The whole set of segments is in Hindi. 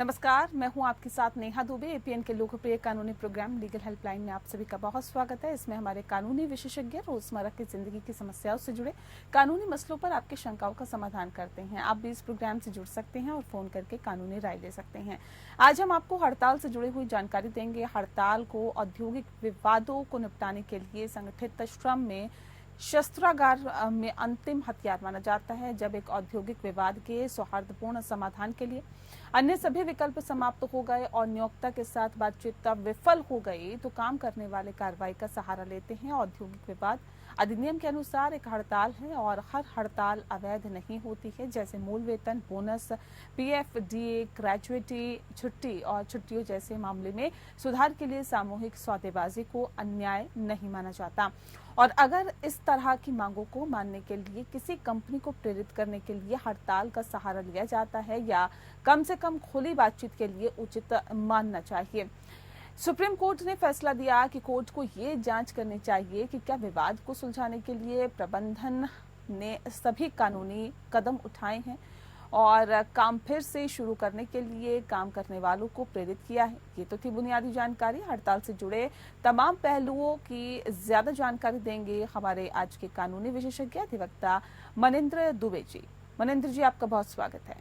नमस्कार, मैं हूं आपके साथ नेहा दुबे। एपीएन के लोकप्रिय कानूनी प्रोग्राम लीगल हेल्पलाइन में आप सभी का बहुत स्वागत है। इसमें हमारे कानूनी विशेषज्ञ रोजमर्रा की जिंदगी की समस्याओं से जुड़े कानूनी मसलों पर आपकी शंकाओं का समाधान करते हैं। आप भी इस प्रोग्राम से जुड़ सकते हैं और फोन करके कानूनी राय ले सकते हैं। आज हम आपको हड़ताल से जुड़ी हुई जानकारी देंगे। हड़ताल को औद्योगिक विवादों को निपटाने के लिए संगठित श्रम में शस्त्रागार में अंतिम हथियार माना जाता है। जब एक औद्योगिक विवाद के सौहार्दपूर्ण समाधान के लिए अन्य सभी विकल्प समाप्त हो गए और नियोक्ता के साथ बातचीत विफल हो गई तो काम करने वाले कार्रवाई का सहारा लेते हैं। औद्योगिक विवाद अधिनियम के अनुसार एक हड़ताल है और हर हड़ताल अवैध नहीं होती है। जैसे मूल वेतन, बोनस, पीएफ, डीए, ग्रेजुएटी, छुट्टी और छुट्टियों जैसे मामले में सुधार के लिए सामूहिक सौदेबाजी को अन्याय नहीं माना जाता। और अगर इस तरह की मांगों को मानने के लिए किसी कंपनी को प्रेरित करने के लिए हड़ताल का सहारा लिया जाता है या कम से कम खुली बातचीत के लिए उचित मानना चाहिए। सुप्रीम कोर्ट ने फैसला दिया कि कोर्ट को ये जांच करनी चाहिए कि क्या विवाद को सुलझाने के लिए प्रबंधन ने सभी कानूनी कदम उठाए हैं और काम फिर से शुरू करने के लिए काम करने वालों को प्रेरित किया है। ये तो थी बुनियादी जानकारी। हड़ताल से जुड़े तमाम पहलुओं की ज्यादा जानकारी देंगे हमारे आज के कानूनी विशेषज्ञ अधिवक्ता मनिंद्र दुबे जी। मनिंद्र जी, आपका बहुत स्वागत है।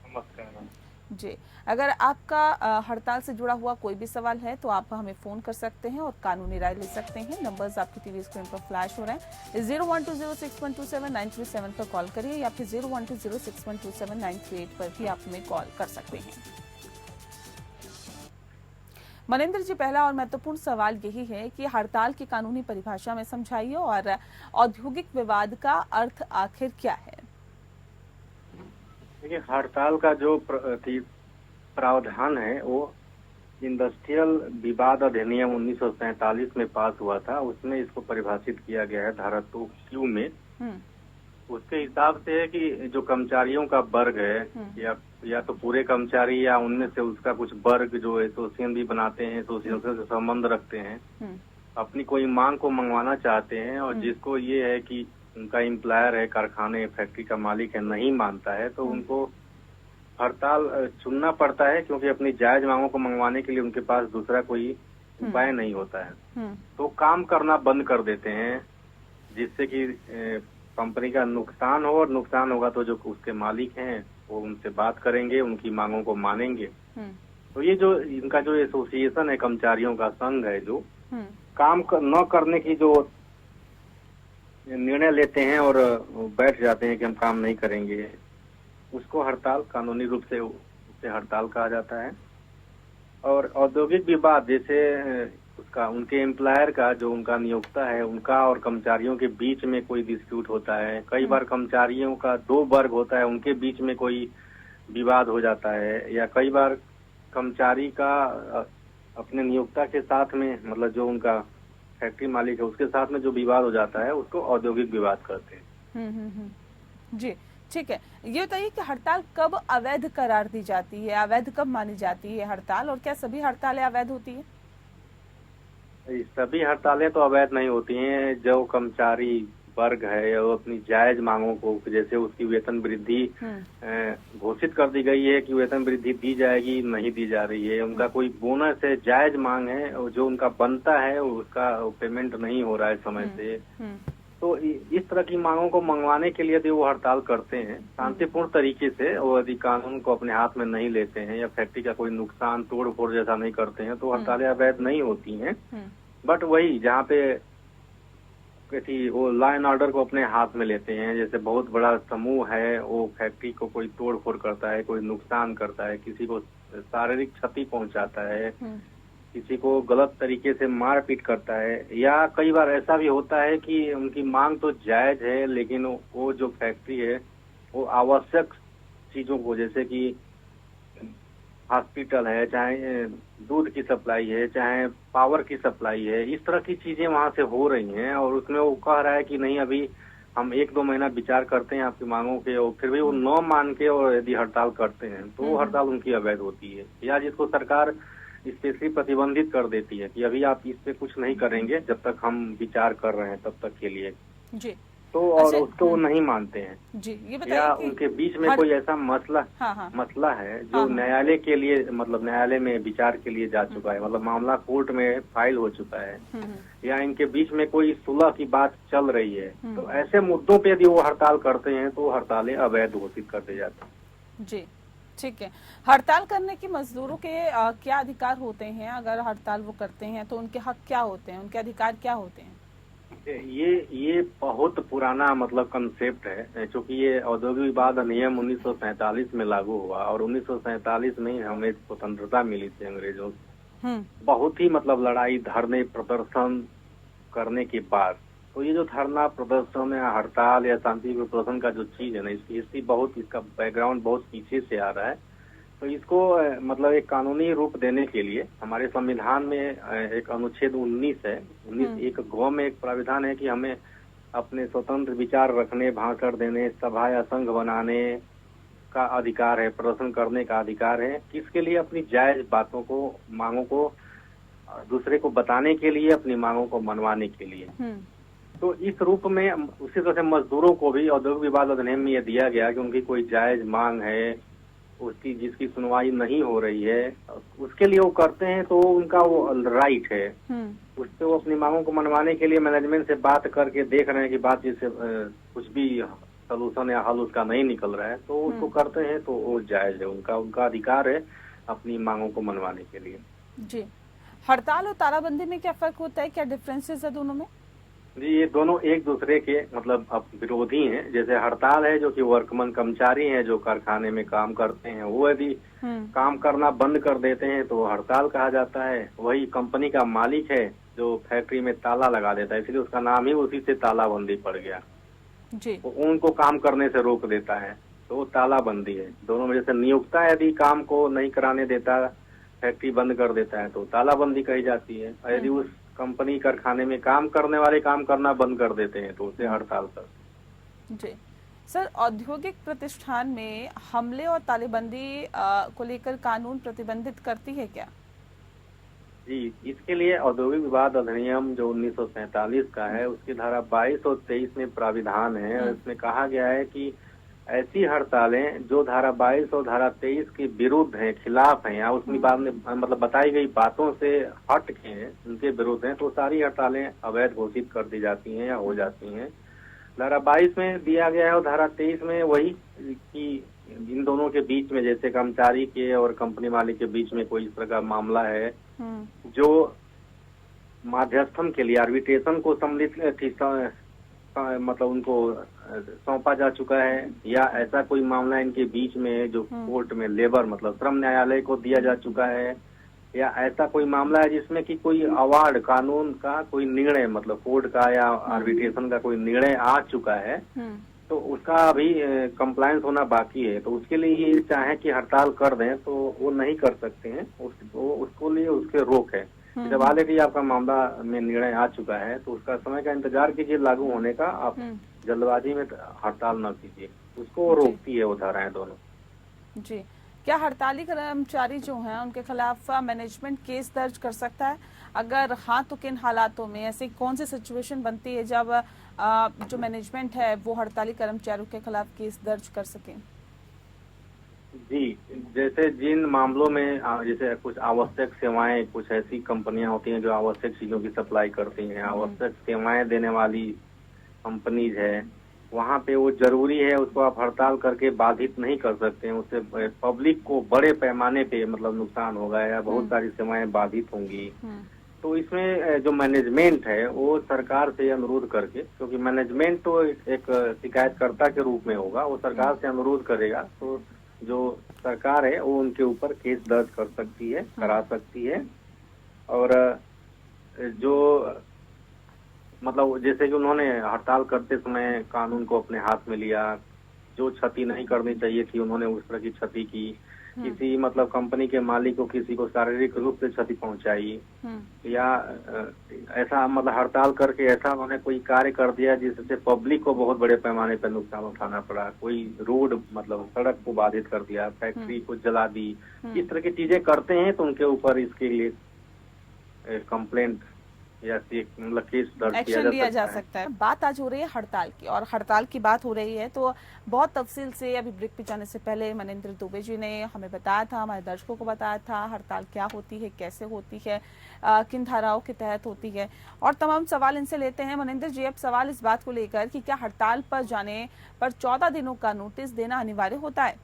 नमस्कार जी, अगर आपका हड़ताल से जुड़ा हुआ कोई भी सवाल है तो आप हमें फोन कर सकते हैं और कानूनी राय ले सकते हैं। नंबर्स आपकी टीवी स्क्रीन पर फ्लैश हो रहे हैं। 0120612793 पर कॉल करिए या फिर 0120612793 पर भी आप हमें कॉल कर सकते हैं। मनिंद्र जी, पहला और महत्वपूर्ण सवाल यही है कि हड़ताल की कानूनी परिभाषा में समझाइए और औद्योगिक विवाद का अर्थ आखिर क्या है। देखिए, हड़ताल का जो प्रावधान है वो इंडस्ट्रियल विवाद अधिनियम 1947 में पास हुआ था। उसमें इसको परिभाषित किया गया है धारा 2Q में। उसके हिसाब से है कि जो कर्मचारियों का वर्ग है या तो पूरे कर्मचारी या उनमें से उसका कुछ वर्ग जो एसोसिएशन भी बनाते हैं, एसोसिएशन से संबंध रखते हैं, अपनी कोई मांग को मंगवाना चाहते हैं और जिसको ये है कि उनका एम्प्लॉयर है, कारखाने फैक्ट्री का मालिक है, नहीं मानता है तो उनको हड़ताल चुनना पड़ता है, क्योंकि अपनी जायज मांगों को मंगवाने के लिए उनके पास दूसरा कोई उपाय नहीं होता है। तो काम करना बंद कर देते हैं, जिससे कि कंपनी का नुकसान हो, और नुकसान होगा तो जो उसके मालिक हैं वो उनसे बात करेंगे, उनकी मांगों को मानेंगे। तो ये जो इनका जो एसोसिएशन है, कर्मचारियों का संघ है, जो काम न करने की जो निर्णय लेते हैं और बैठ जाते हैं कि हम काम नहीं करेंगे, उसको हड़ताल कानूनी रूप से उसे हड़ताल कहा जाता है। और औद्योगिक विवाद जैसे उसका उनके एम्प्लॉयर का, जो उनका नियोक्ता है, उनका और कर्मचारियों के बीच में कोई डिस्प्यूट होता है। कई बार कर्मचारियों का दो वर्ग होता है, उनके बीच में कोई विवाद हो जाता है, या कई बार कर्मचारी का अपने नियोक्ता के साथ में, मतलब जो उनका फैक्ट्री मालिक है उसके साथ में जो विवाद हो जाता है, उसको औद्योगिक विवाद कहते हैं। जी, ठीक है। ये बताइए कि हड़ताल कब अवैध करार दी जाती है, अवैध कब मानी जाती है हड़ताल, और क्या सभी हड़तालें अवैध होती है? सभी हड़तालें तो अवैध नहीं होती हैं। जो कर्मचारी वर्ग है वो अपनी जायज मांगों को, जैसे उसकी वेतन वृद्धि घोषित कर दी गई है कि वेतन वृद्धि दी जाएगी, नहीं दी जा रही है, उनका कोई बोनस है, जायज मांग है, और जो उनका बनता है उसका पेमेंट नहीं हो रहा है समय से, तो इस तरह की मांगों को मंगवाने के लिए यदि वो हड़ताल करते हैं शांतिपूर्ण तरीके से, और यदि कानून को अपने हाथ में नहीं लेते हैं या फैक्ट्री का कोई नुकसान तोड़ फोड़ जैसा नहीं करते हैं, तो हड़तालें अवैध नहीं होती हैं। बट वही जहाँ पे वो लॉ एंड ऑर्डर को अपने हाथ में लेते हैं, जैसे बहुत बड़ा समूह है, वो फैक्ट्री को कोई तोड़ फोड़ करता है, कोई नुकसान करता है, किसी को शारीरिक क्षति पहुंचाता है, किसी को गलत तरीके से मारपीट करता है, या कई बार ऐसा भी होता है कि उनकी मांग तो जायज है लेकिन वो जो फैक्ट्री है वो आवश्यक चीजों को, जैसे कि हॉस्पिटल है, चाहे दूध की सप्लाई है, चाहे पावर की सप्लाई है, इस तरह की चीजें वहां से हो रही हैं, और उसमें वो कह रहा है कि नहीं, अभी हम 1-2 महीना विचार करते हैं आपकी मांगों के, और फिर भी वो न मान के और यदि हड़ताल करते हैं तो वो हड़ताल उनकी अवैध होती है। या जिसको सरकार स्पेशली प्रतिबंधित कर देती है कि अभी आप इस पे कुछ नहीं करेंगे जब तक हम विचार कर रहे हैं, तब तक के लिए। जी, तो और अच्छा, उसको वो नहीं मानते हैं, जी ये या बताइए कि उनके बीच में कोई ऐसा मसला हाँ मसला है जो हाँ। न्यायालय के लिए, मतलब न्यायालय में विचार के लिए जा चुका है, मतलब मामला कोर्ट में फाइल हो चुका है, या इनके बीच में कोई सुलह की बात चल रही है, तो ऐसे मुद्दों पे यदि वो हड़ताल करते हैं तो हड़तालें अवैध घोषित कर दी जाती हैं। जी ठीक है। हड़ताल करने की मजदूरों के क्या अधिकार होते हैं? अगर हड़ताल वो करते हैं तो उनके हक क्या होते हैं, उनके अधिकार क्या होते हैं? ये बहुत पुराना मतलब कंसेप्ट है, क्योंकि ये औद्योगिक विवाद अधिनियम 1947 में लागू हुआ और 1947 में ही हमें स्वतंत्रता मिली थी अंग्रेजों से। बहुत ही मतलब लड़ाई, धरने, प्रदर्शन करने के बाद, तो ये जो धरना, प्रदर्शन या हड़ताल या शांति प्रदर्शन का जो चीज है ना, इसकी हिस्ट्री बहुत, इसका बैकग्राउंड बहुत पीछे से आ रहा है। तो इसको मतलब एक कानूनी रूप देने के लिए हमारे संविधान में एक अनुच्छेद 19 है, 19 एक ग में एक प्राविधान है कि हमें अपने स्वतंत्र विचार रखने, भाषण देने, सभा या संघ बनाने का अधिकार है, प्रदर्शन करने का अधिकार है। किसके लिए? अपनी जायज बातों को, मांगों को दूसरे को बताने के लिए, अपनी मांगों को मनवाने के लिए। तो इस रूप में उसी तरह से मजदूरों को भी औद्योगिक विवाद अधिनियम में यह दिया गया कि उनकी कोई जायज मांग है, उसकी जिसकी सुनवाई नहीं हो रही है, उसके लिए वो करते हैं, तो उनका वो राइट है। उससे वो अपनी मांगों को मनवाने के लिए मैनेजमेंट से बात करके देख रहे हैं कि बात जिससे कुछ भी सलूशन या हल उसका नहीं निकल रहा है, तो उसको करते हैं, तो वो जायज है, उनका अधिकार है अपनी मांगों को मनवाने के लिए। जी, हड़ताल और तालाबंदी में क्या फर्क होता है, क्या डिफरेंसेस है दोनों में? जी, ये दोनों एक दूसरे के मतलब अब विरोधी हैं। जैसे हड़ताल है जो कि वर्कमैन कर्मचारी हैं जो कारखाने में काम करते हैं, वो यदि काम करना बंद कर देते हैं तो हड़ताल कहा जाता है। वही कंपनी का मालिक है जो फैक्ट्री में ताला लगा देता है, इसलिए उसका नाम ही उसी से तालाबंदी पड़ गया। जी, तो उनको काम करने से रोक देता है, तो वो तालाबंदी है। दोनों में जैसे नियोक्ता यदि काम को नहीं कराने देता, फैक्ट्री बंद कर देता है, तो तालाबंदी कही जाती है। और यदि उस कंपनी कारखाने में काम करने वाले काम करना बंद कर देते हैं तो उसे हड़ताल कर। जी सर, औद्योगिक प्रतिष्ठान में हमले और तालाबंदी को लेकर कानून प्रतिबंधित करती है क्या? जी, इसके लिए औद्योगिक विवाद अधिनियम जो 1947 का है, उसकी धारा 22 और 23 में प्राविधान है, और इसमें कहा गया है कि ऐसी हड़तालें जो धारा 22 और धारा 23 के विरुद्ध हैं, खिलाफ हैं, या उसमें बाद में मतलब बताई गई बातों से हट के हैं, उनके विरुद्ध हैं, तो सारी हड़तालें अवैध घोषित कर दी जाती हैं या हो जाती हैं। धारा 22 में दिया गया है और धारा 23 में वही कि इन दोनों के बीच में, जैसे कर्मचारी के और कंपनी मालिक के बीच में कोई इस तरह का मामला है जो मध्यस्थन के लिए आर्बिट्रेशन को सम्मिलित मतलब उनको सौंपा जा चुका है, या ऐसा कोई मामला इनके बीच में जो कोर्ट में लेबर मतलब श्रम न्यायालय को दिया जा चुका है, या ऐसा कोई मामला है जिसमें कि कोई अवार्ड, कानून का कोई निर्णय, मतलब कोर्ट का या आर्बिट्रेशन का कोई निर्णय आ चुका है, तो उसका अभी कंप्लायंस होना बाकी है, तो उसके लिए ये चाहे कि हड़ताल कर दें तो वो नहीं कर सकते हैं। उसको लिए उसके रोक है। जब ऑलरेडी आपका मामला में निर्णय आ चुका है तो उसका समय का इंतजार कीजिए लागू होने का, आप जल्दबाजी में हड़ताल न कीजिए, उसको रोकती है वो धाराएं दोनों। जी, क्या हड़ताली कर्मचारी जो हैं उनके खिलाफ मैनेजमेंट केस दर्ज कर सकता है? अगर हाँ तो किन हालातों में, ऐसी कौन सी सिचुएशन बनती है जब जो मैनेजमेंट है वो हड़ताली कर्मचारियों के खिलाफ केस दर्ज कर सके? जी, जैसे जिन मामलों में जैसे कुछ आवश्यक सेवाएं, कुछ ऐसी कंपनियां होती हैं जो आवश्यक चीजों की सप्लाई करती हैं, आवश्यक सेवाएं देने वाली कंपनीज है, वहाँ पे वो जरूरी है, उसको आप हड़ताल करके बाधित नहीं कर सकते हैं। उससे पब्लिक को बड़े पैमाने पे मतलब नुकसान होगा या बहुत सारी सेवाएं बाधित होंगी। तो इसमें जो मैनेजमेंट है वो सरकार से अनुरोध करके, क्योंकि मैनेजमेंट तो एक शिकायतकर्ता के रूप में होगा, वो सरकार से अनुरोध करेगा, तो जो सरकार है वो उनके ऊपर केस दर्ज कर सकती है, करा सकती है। और जो मतलब जैसे कि उन्होंने हड़ताल करते समय कानून को अपने हाथ में लिया, जो क्षति नहीं करनी चाहिए थी उन्होंने उस तरह की क्षति की, किसी मतलब कंपनी के मालिक को किसी को शारीरिक रूप से क्षति पहुंचाई, या ऐसा मतलब हड़ताल करके ऐसा उन्होंने कोई कार्य कर दिया जिससे पब्लिक को बहुत बड़े पैमाने पर नुकसान उठाना पड़ा, कोई रोड मतलब सड़क को बाधित कर दिया, फैक्ट्री को जला दी, इस तरह की चीजें करते हैं तो उनके ऊपर इसके लिए कंप्लेंट या मतलब केस दर्ज किया एक्शन लिया जा है। सकता है। बात आज हो रही है हड़ताल की, और हड़ताल की बात हो रही है तो बहुत तफसील से अभी ब्रेक पे जाने से पहले मनिंदर दुबे जी ने हमें बताया था, हमारे दर्शकों को बताया था हड़ताल क्या होती है, कैसे होती है, किन धाराओं के तहत होती है, और तमाम सवाल इनसे लेते हैं। मनिंदर जी, अब सवाल इस बात को लेकर कि क्या हड़ताल पर जाने पर 14 दिनों का नोटिस देना अनिवार्य होता है?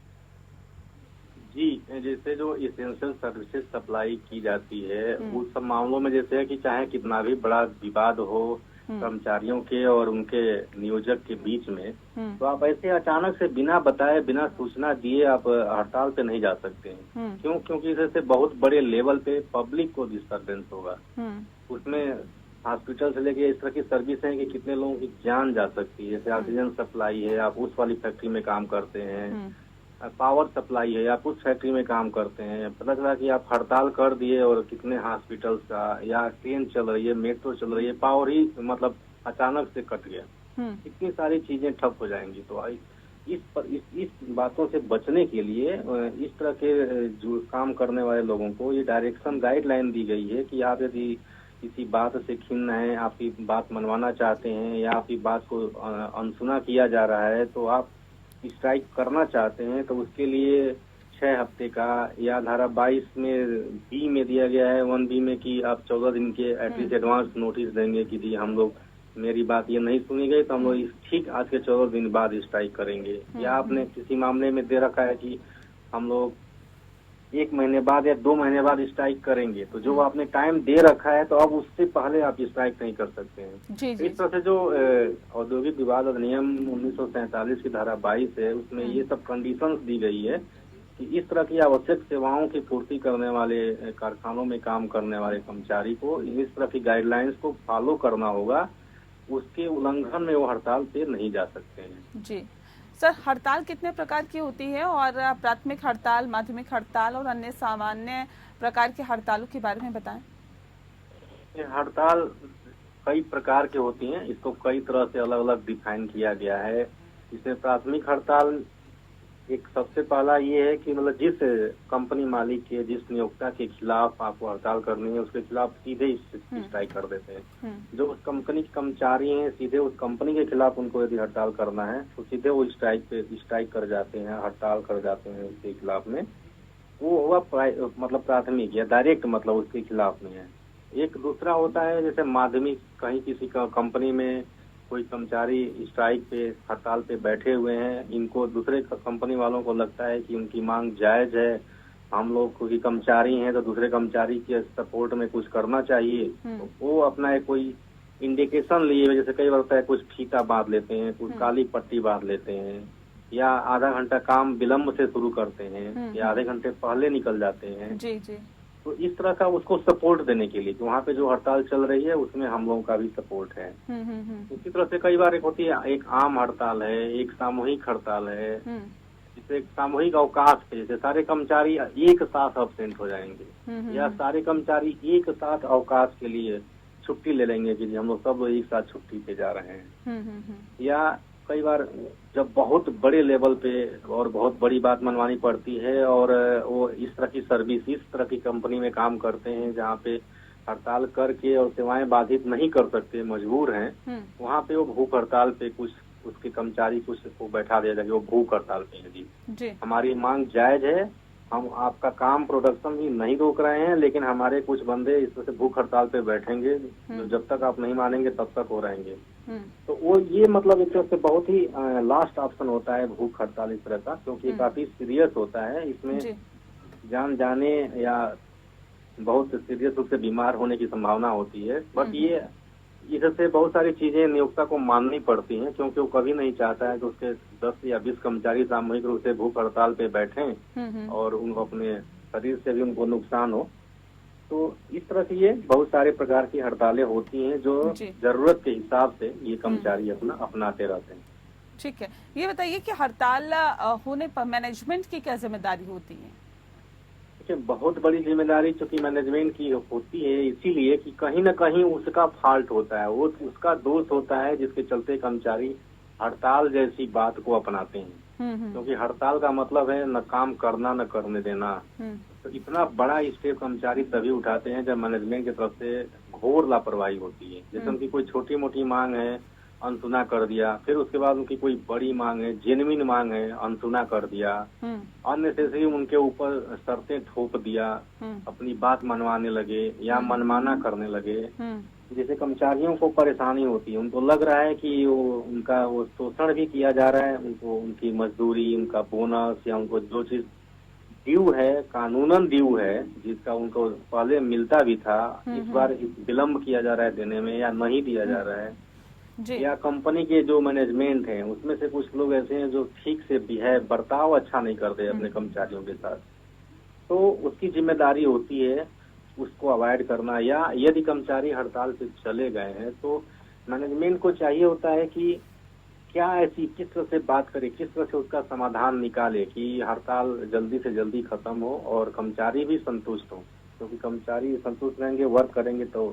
जी, जैसे जो इसेंशियल सर्विसेज सप्लाई की जाती है उस सब मामलों में जैसे है कि चाहे कितना भी बड़ा विवाद हो कर्मचारियों के और उनके नियोजक के बीच में, तो आप ऐसे अचानक से बिना बताए बिना सूचना दिए आप हड़ताल पे नहीं जा सकते हैं। क्यों? क्योंकि इससे बहुत बड़े लेवल पे पब्लिक को डिस्टर्बेंस होगा। उसमें हॉस्पिटल से लेके इस तरह की सर्विस है कि कितने लोगों की जान जा सकती है। जैसे ऑक्सीजन सप्लाई है, आप उस वाली फैक्ट्री में काम करते हैं, पावर सप्लाई है, आप उस फैक्ट्री में काम करते हैं, पता चला कि आप हड़ताल कर दिए और कितने हॉस्पिटल्स का या ट्रेन चल रही है, मेट्रो चल रही है, पावर ही मतलब अचानक से कट गया, इतनी सारी चीजें ठप हो जाएंगी। तो इस बातों से बचने के लिए इस तरह के जो काम करने वाले लोगों को ये डायरेक्शन गाइडलाइन दी गई है कि आप यदि किसी बात से खिन्न है, आपकी बात मनवाना चाहते हैं या आपकी बात को अनसुना किया जा रहा है, तो आप स्ट्राइक करना चाहते हैं तो उसके लिए 6 हफ्ते का, या धारा 22 में बी में दिया गया है 1B में कि आप 14 दिन के एटलीस्ट एडवांस नोटिस देंगे कि जी हम लोग, मेरी बात ये नहीं सुनी गई तो हम लोग ठीक आज के 14 दिन बाद स्ट्राइक करेंगे। या आपने किसी मामले में दे रखा है कि हम लोग 1 महीने बाद या 2 महीने बाद स्ट्राइक करेंगे, तो जो आपने टाइम दे रखा है तो अब उससे पहले आप स्ट्राइक नहीं कर सकते हैं। इस तरह से जो औद्योगिक विवाद अधिनियम 1947 की धारा 22 है, उसमें ये सब कंडीशंस दी गई है कि इस तरह की आवश्यक सेवाओं की पूर्ति करने वाले कारखानों में काम करने वाले कर्मचारी को इस तरह की गाइडलाइंस को फॉलो करना होगा, उसके उल्लंघन में वो हड़ताल पे नहीं जा सकते हैं। जी सर, हड़ताल कितने प्रकार की होती है, और प्राथमिक हड़ताल, माध्यमिक हड़ताल और अन्य सामान्य प्रकार के हड़तालों के बारे में बताएं। हड़ताल कई प्रकार के होती हैं, इसको कई तरह से अलग अलग डिफाइन किया गया है। इसमें प्राथमिक हड़ताल एक सबसे पहला ये है कि मतलब जिस कंपनी मालिक के, जिस नियोक्ता के खिलाफ आपको हड़ताल करनी है उसके खिलाफ सीधे स्ट्राइक कर देते हैं। जो उस कंपनी के कर्मचारी हैं, सीधे उस कंपनी के खिलाफ उनको यदि हड़ताल करना है तो सीधे वो स्ट्राइक कर जाते हैं, हड़ताल कर जाते हैं उसके खिलाफ में। वो हुआ मतलब प्राथमिक या डायरेक्ट मतलब उसके खिलाफ में है। एक दूसरा होता है जैसे माध्यमिक, कहीं किसी कंपनी में कोई कर्मचारी स्ट्राइक पे, हड़ताल पे बैठे हुए हैं, इनको दूसरे कंपनी वालों को लगता है कि उनकी मांग जायज है, हम लोग क्योंकि कर्मचारी हैं तो दूसरे कर्मचारी के सपोर्ट में कुछ करना चाहिए, तो वो अपना एक कोई इंडिकेशन लिए, जैसे कई बार होता है कुछ फीता बांध लेते हैं, कुछ काली पट्टी बांध लेते हैं, या आधा घंटा काम विलम्ब से शुरू करते हैं, या आधे घंटे पहले निकल जाते हैं। जी जी। तो इस तरह का उसको सपोर्ट देने के लिए कि वहाँ पे जो हड़ताल चल रही है उसमें हम लोगों का भी सपोर्ट है। इसी तरह से कई बार एक होती है, एक आम हड़ताल है, एक सामूहिक हड़ताल है, जिसे सामूहिक अवकाश पे जैसे सारे कर्मचारी एक साथ अब्सेंट हो जाएंगे, या सारे कर्मचारी एक साथ अवकाश के लिए छुट्टी ले लेंगे कि हम लोग सब एक साथ छुट्टी पे जा रहे हैं। या कई बार जब बहुत बड़े लेवल पे और बहुत बड़ी बात मनवानी पड़ती है और वो इस तरह की सर्विस, इस तरह की कंपनी में काम करते हैं जहाँ पे हड़ताल करके और सेवाएं बाधित नहीं कर सकते, मजबूर हैं, वहाँ पे वो भूख हड़ताल पे कुछ उसके कर्मचारी कुछ को बैठा दिया जाए, वो भूख हड़ताल पे है जी, हमारी मांग जायज है, हम आपका काम प्रोडक्शन भी नहीं रोक रहे हैं, लेकिन हमारे कुछ बंदे इस तरह से भूख हड़ताल पे बैठेंगे, जो जब तक आप नहीं मानेंगे तब तक हो रहेंगे। तो वो ये मतलब एक तरह से बहुत ही लास्ट ऑप्शन होता है भूख हड़ताल इस तरह का, क्योंकि काफी सीरियस होता है, इसमें जान जाने या बहुत सीरियस रूप से बीमार होने की संभावना होती है। बट ये इससे बहुत सारी चीजें नियोक्ता को माननी पड़ती हैं, क्योंकि वो कभी नहीं चाहता है कि उसके 10 या 20 कर्मचारी सामूहिक रूप से भूख हड़ताल पे बैठें और उनको अपने शरीर से भी उनको नुकसान हो। तो इस तरह से ये बहुत सारे प्रकार की हड़तालें होती हैं जो जरूरत के हिसाब से ये कर्मचारी अपनाते रहते हैं। ठीक है, ये बताइए कि हड़ताल होने पर मैनेजमेंट की क्या जिम्मेदारी होती है? बहुत बड़ी जिम्मेदारी चूंकि मैनेजमेंट की होती है, इसीलिए कि कहीं न कहीं उसका फॉल्ट होता है, वो उसका दोष होता है, जिसके चलते कर्मचारी हड़ताल जैसी बात को अपनाते हैं। क्योंकि हड़ताल का मतलब है न काम करना न करने देना, तो इतना बड़ा स्टेप कर्मचारी तभी उठाते हैं जब मैनेजमेंट की तरफ से घोर लापरवाही होती है। जैसे उनकी कोई छोटी मोटी मांग है, अनसुना कर दिया, फिर उसके बाद उनकी कोई बड़ी मांग है, जेन्युइन मांग है, अनसुना कर दिया, अननेसेसरी उनके ऊपर शर्तें थोप दिया, अपनी बात मनवाने लगे या मनमाना करने लगे, जिससे कर्मचारियों को परेशानी होती है। उनको लग रहा है कि वो शोषण भी किया जा रहा है, उनको उनकी मजदूरी, उनका बोनस या उनको जो चीज ड्यू है, कानूनन ड्यू है, जिसका उनको पहले मिलता भी था, इस बार विलम्ब किया जा रहा है देने में या नहीं दिया जा रहा है। या कंपनी के जो मैनेजमेंट है उसमें से कुछ लोग ऐसे हैं जो ठीक से बर्ताव अच्छा नहीं करते अपने कर्मचारियों के साथ, तो उसकी जिम्मेदारी होती है उसको अवॉइड करना। या यदि कर्मचारी हड़ताल पे चले गए हैं तो मैनेजमेंट को चाहिए होता है कि क्या ऐसी किस तरह से बात करे, किस तरह से उसका समाधान निकाले कि हड़ताल जल्दी से जल्दी खत्म हो और कर्मचारी भी संतुष्ट हो। क्योंकि कर्मचारी संतुष्ट रहेंगे, वर्क करेंगे तो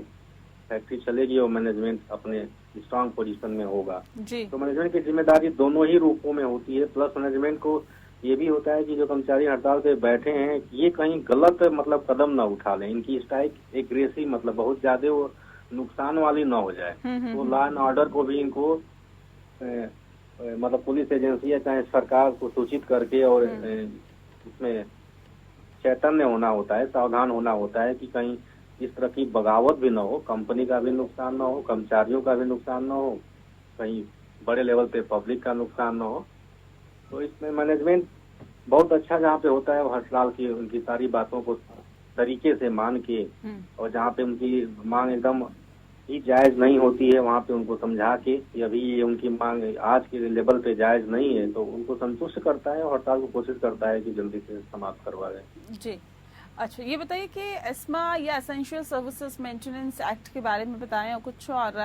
फैक्ट्री चलेगी और मैनेजमेंट अपने स्ट्रांग पोजीशन में होगा। तो मैनेजमेंट की जिम्मेदारी दोनों ही रूपों में होती है। प्लस मैनेजमेंट को ये भी होता है कि जो कर्मचारी हड़ताल पे बैठे हैं ये कहीं गलत मतलब कदम ना उठा लें, इनकी स्ट्राइक एग्रेसिव मतलब बहुत ज्यादा वो नुकसान वाली ना हो जाए। तो लॉ एंड ऑर्डर को भी इनको मतलब पुलिस एजेंसी या चाहे सरकार को सूचित करके और इसमें चैतन्य होना होता है, सावधान होना होता है कि कहीं इस तरह की बगावत भी ना हो, कंपनी का भी नुकसान ना हो, कर्मचारियों का भी नुकसान ना हो, कहीं बड़े लेवल पे पब्लिक का नुकसान ना हो। तो इसमें मैनेजमेंट बहुत अच्छा जहाँ पे होता है वो हड़ताल की उनकी सारी बातों को तरीके से मान के और जहाँ पे उनकी मांग एकदम ही जायज नहीं होती है वहाँ पे उनको समझा के अभी ये उनकी मांग आज के लेवल पे जायज नहीं है तो उनको संतुष्ट करता है और हड़ताल को कोशिश करता है कि जल्दी से समाप्त करवा दें। जी अच्छा, ये बताइए कि एस्मा या एसेंशियल सर्विसेज मेंटेनेंस एक्ट के बारे में बताएं और कुछ, और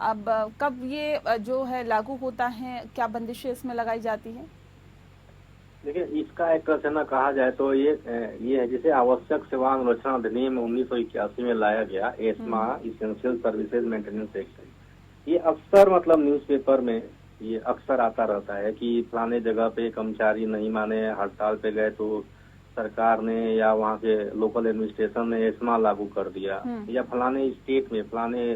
अब कब ये जो है लागू होता है, क्या बंदिशें इसमें लगाई जाती हैं? देखिए इसका एक तरह से ना कहा जाए तो ये है जिसे आवश्यक सेवा अनुरक्षण अधिनियम 1981 में लाया गया, ESMA essential services maintenance act. ये अक्सर मतलब न्यूज़पेपर में ये अक्सर आता रहता है कि फलाने जगह पे कर्मचारी नहीं माने, हड़ताल पे गए तो सरकार ने या वहाँ के लोकल एडमिनिस्ट्रेशन ने एस्मा लागू कर दिया, या फलाने स्टेट में, फलाने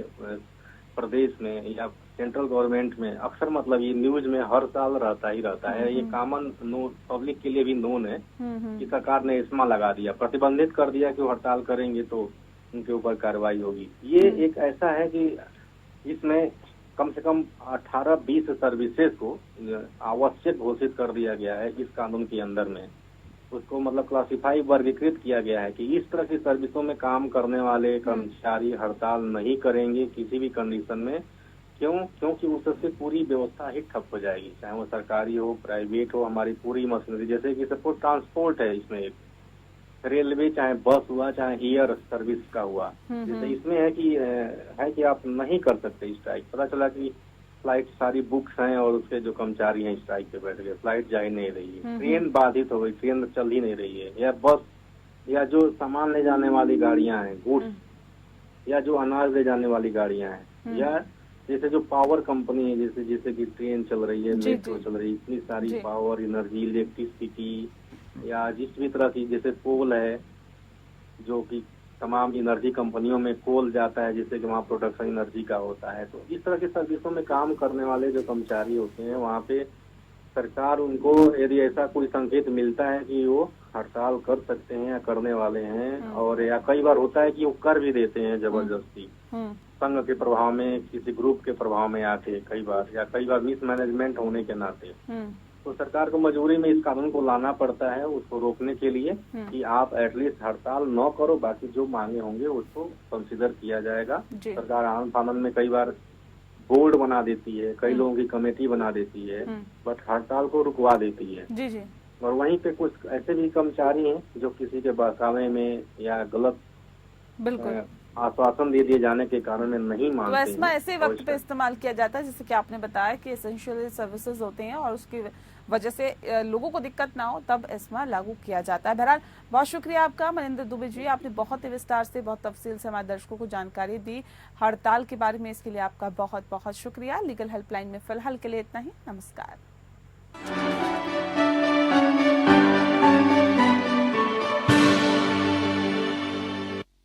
प्रदेश में या सेंट्रल गवर्नमेंट में। अक्सर मतलब ये न्यूज में हर साल रहता ही रहता है। ये कॉमन पब्लिक के लिए भी नोन है कि सरकार ने एस्मा लगा दिया, प्रतिबंधित कर दिया कि वो हड़ताल करेंगे तो उनके ऊपर कार्रवाई होगी। ये एक ऐसा है कि इसमें कम से कम 18-20 सर्विसेज को आवश्यक घोषित कर दिया गया है इस कानून के अंदर में। उसको मतलब क्लासिफाई वर्गीकृत किया गया है कि इस तरह की सर्विसों में काम करने वाले कर्मचारी हड़ताल नहीं करेंगे किसी भी कंडीशन में। क्योंकि उससे पूरी व्यवस्था ही ठप हो जाएगी, चाहे वो सरकारी हो, प्राइवेट हो, हमारी पूरी मशीनरी। जैसे कि सपोज ट्रांसपोर्ट है, इसमें एक रेलवे चाहे बस हुआ चाहे एयर सर्विस का हुआ, जैसे इसमें है कि आप नहीं कर सकते स्ट्राइक। पता चला कि फ्लाइट सारी बुक्स हैं और उसके जो कर्मचारी हैं स्ट्राइक पे बैठ गए, फ्लाइट जा ही नहीं रही है, ट्रेन बाधित हो गई, ट्रेन चल ही नहीं रही है, या बस या जो सामान ले जाने वाली गाड़ियां हैं, गुड्स, या जो अनाज ले जाने वाली गाड़ियां हैं, या जैसे जो पावर कंपनी है, जैसे कि ट्रेन चल रही है, मेट्रो चल रही है, इतनी सारी पावर, एनर्जी, इलेक्ट्रिसिटी, या जिस भी तरह की, जैसे कोल है जो कि तमाम एनर्जी कंपनियों में कोल जाता है जिससे कि वहाँ प्रोडक्शन एनर्जी का होता है। तो इस तरह की सर्विसों में काम करने वाले जो कर्मचारी होते हैं वहाँ पे सरकार उनको यदि ऐसा कोई संकेत मिलता है कि वो हड़ताल कर सकते हैं या करने वाले हैं, और या कई बार होता है कि वो कर भी देते हैं जबरदस्ती, संघ के प्रभाव में, किसी ग्रुप के प्रभाव में आके कई बार मिसमैनेजमेंट होने के नाते, तो सरकार को मजबूरी में इस कानून को लाना पड़ता है उसको रोकने के लिए कि आप एटलीस्ट हड़ताल न करो, बाकी जो मांगे होंगे उसको कंसीडर किया जाएगा। सरकार आनंद फानंद में कई बार बोर्ड बना देती है, कई लोगों की कमेटी बना देती है, बट हड़ताल को रुकवा देती है। और वहीं पे कुछ ऐसे भी कर्मचारी हैं जो किसी के बहकावे में या गलत आश्वासन दे दिए जाने के कारण में नहीं मानते। तो एस्मा ऐसे वक्त पे इस्तेमाल किया जाता है जैसे कि आपने बताया कि एसेंशियल सर्विसेज होते हैं और उसकी वजह से लोगों को दिक्कत ना हो, तब एस्मा लागू किया जाता है। बहरहाल बहुत शुक्रिया आपका मनिंदर दुबे जी, आपने बहुत ही विस्तार से, बहुत तफसील से हमारे दर्शकों को जानकारी दी हड़ताल के बारे में। इसके लिए आपका बहुत बहुत शुक्रिया। लीगल हेल्पलाइन में फिलहाल के लिए इतना ही। नमस्कार।